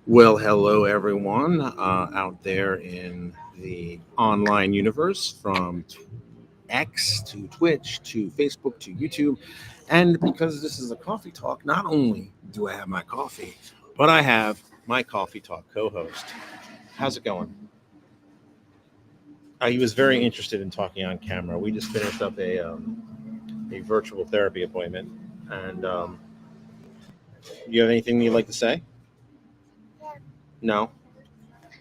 Well, hello everyone out there in the online universe, from X to Twitch to Facebook to YouTube. And because this is a coffee talk, not only do I have my coffee, but I have my coffee talk co-host. How's it going? He was very interested in talking on camera. We just finished up a virtual therapy appointment, and you have anything you'd like to say? No.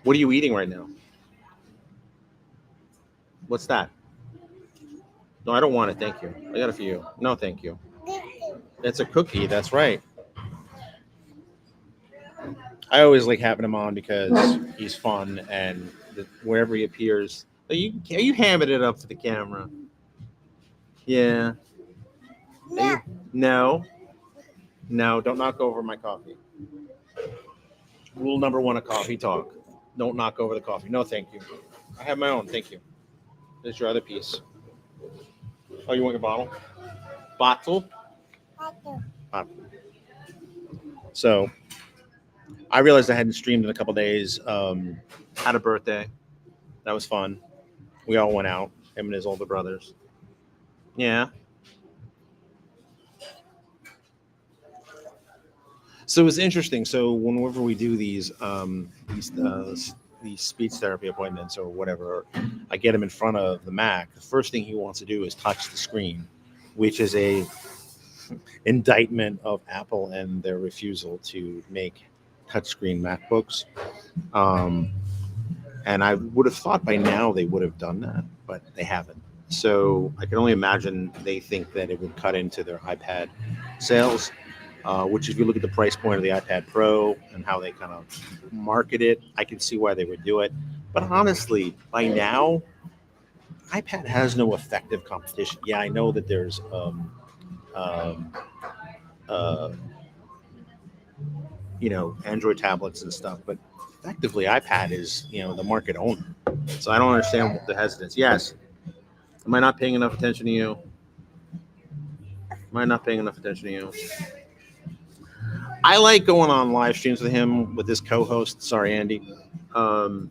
What are you eating right now? What's that? No, I don't want it. Thank you. I got it for you. No, thank you. It's a cookie. That's right. I always like having him on because he's fun and wherever he appears. Are you hamming it up for the camera? Yeah. No. No. Don't knock over my coffee. Rule number one of coffee talk: don't knock over the coffee. No, thank you. I have my own. Thank you. There's your other piece. Oh, you want your bottle? Bottle. Bottle. So I realized I hadn't streamed in a couple days. Had a birthday. That was fun. We all went out. Him and his older brothers. Yeah. So it's interesting. So whenever we do these speech therapy appointments or whatever, I get him in front of the Mac. The first thing he wants to do is touch the screen, which is a indictment of Apple and their refusal to make touchscreen MacBooks. Um, and I would have thought by now they would have done that, but they haven't. So I can only imagine they think that it would cut into their iPad sales, which if you look at the price point of the iPad Pro and how they kind of market it, I can see why they would do it. But honestly, by now, iPad has no effective competition. Yeah, I know that there's um, uh, Android tablets and stuff, but effectively iPad is the market owner. So I don't understand the hesitance. Yes, am I not paying enough attention to you? Am I not paying enough attention to you? I like going on live streams with him with his co-host. Sorry, Andy. Um,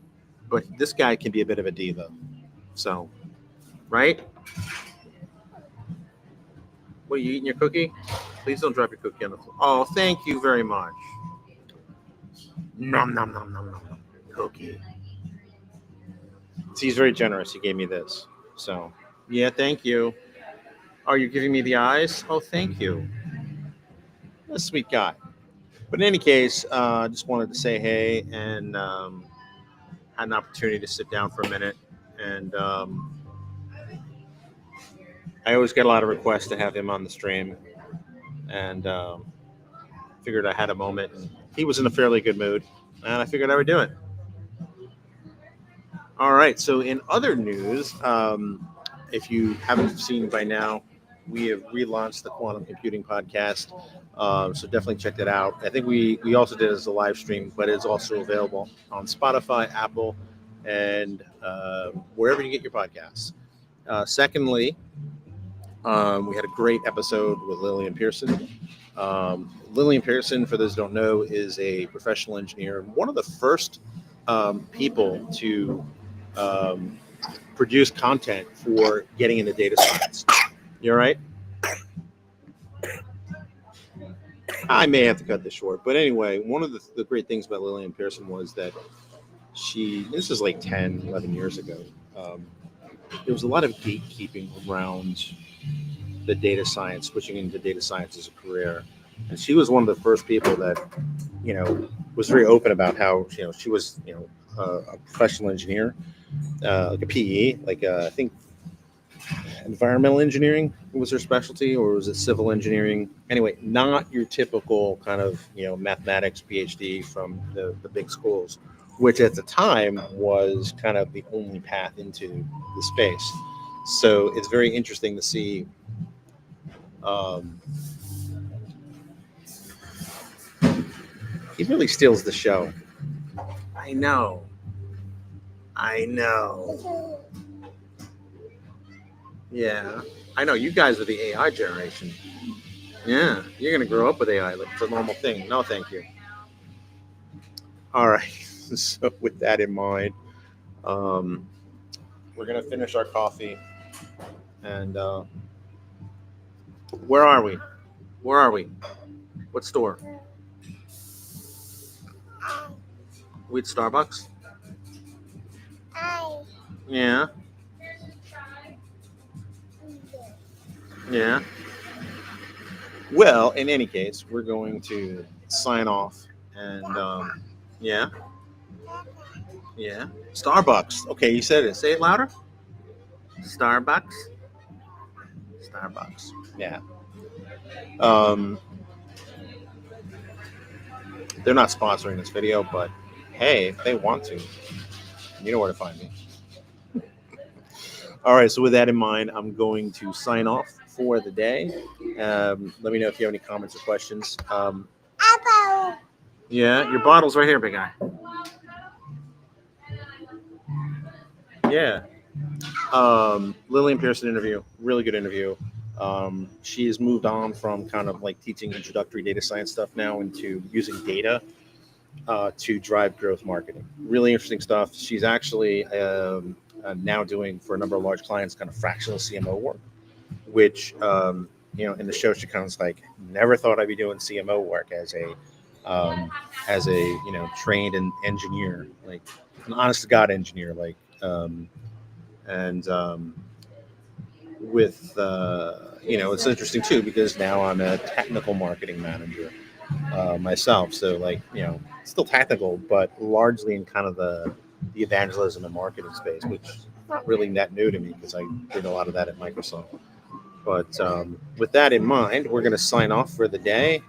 but this guy can be a bit of a diva. So, right? What, are you eating your cookie? Please don't drop your cookie on the floor. Oh, thank you very much. Nom nom nom nom nom nom. Cookie. See, he's very generous. He gave me this. So, yeah, thank you. Are you giving me the eyes? Oh, thank you. What a sweet guy. But in any case, just wanted to say hey and had an opportunity to sit down for a minute. And I always get a lot of requests to have him on the stream. And figured I had a moment. And he was in a fairly good mood. And I figured I would do it. All right. So, in other news, if you haven't seen by now, we have relaunched the Quantum Computing Podcast. So definitely check that out. I think we also did it as a live stream, but it's also available on Spotify, Apple, and wherever you get your podcasts. Secondly, we had a great episode with Lillian Pearson. Lillian Pearson, for those who don't know, is a professional engineer, one of the first people to um, produce content for getting into data science. You all right? I may have to cut this short, but anyway, one of the great things about Lillian Pearson was that this is like 10, 11 years ago, um, there was a lot of gatekeeping around the data science, switching into data science as a career. And she was one of the first people that, was very open about how, she was, a professional engineer, like a PE, like I think environmental engineering was her specialty, or was it civil engineering? Anyway, not your typical kind of mathematics PhD from the big schools, which at the time was kind of the only path into the space. So it's very interesting to see. Um, he really steals the show. I know. I know. Yeah. I know. You guys are the AI generation. Yeah. You're going to grow up with AI. Like, it's a normal thing. No, thank you. All right. So with that in mind, um, we're gonna finish our coffee. And where are we? Where are we? What store? We at Starbucks. Yeah. Yeah. Well, in any case, we're going to sign off. And yeah, yeah. Starbucks. Okay, you said it. Say it louder. Starbucks. Starbucks. Yeah. Um, they're not sponsoring this video, but hey, if they want to, you know where to find me. All right. So with that in mind, I'm going to sign off for the day. Let me know if you have any comments or questions. Yeah, your bottle's right here, big guy. Yeah. Lillian Pearson interview, really good interview. She has moved on from kind of like teaching introductory data science stuff now into using data to drive growth marketing. Really interesting stuff. She's actually now doing for a number of large clients kind of fractional CMO work, which in the show she kind of like never thought I'd be doing CMO work as a trained engineer, like an honest to God engineer, like and with it's interesting too because now I'm a technical marketing manager myself, so like still technical but largely in kind of the evangelism and marketing space, which is not really net new to me because I did a lot of that at Microsoft. But with that in mind, we're going to sign off for the day.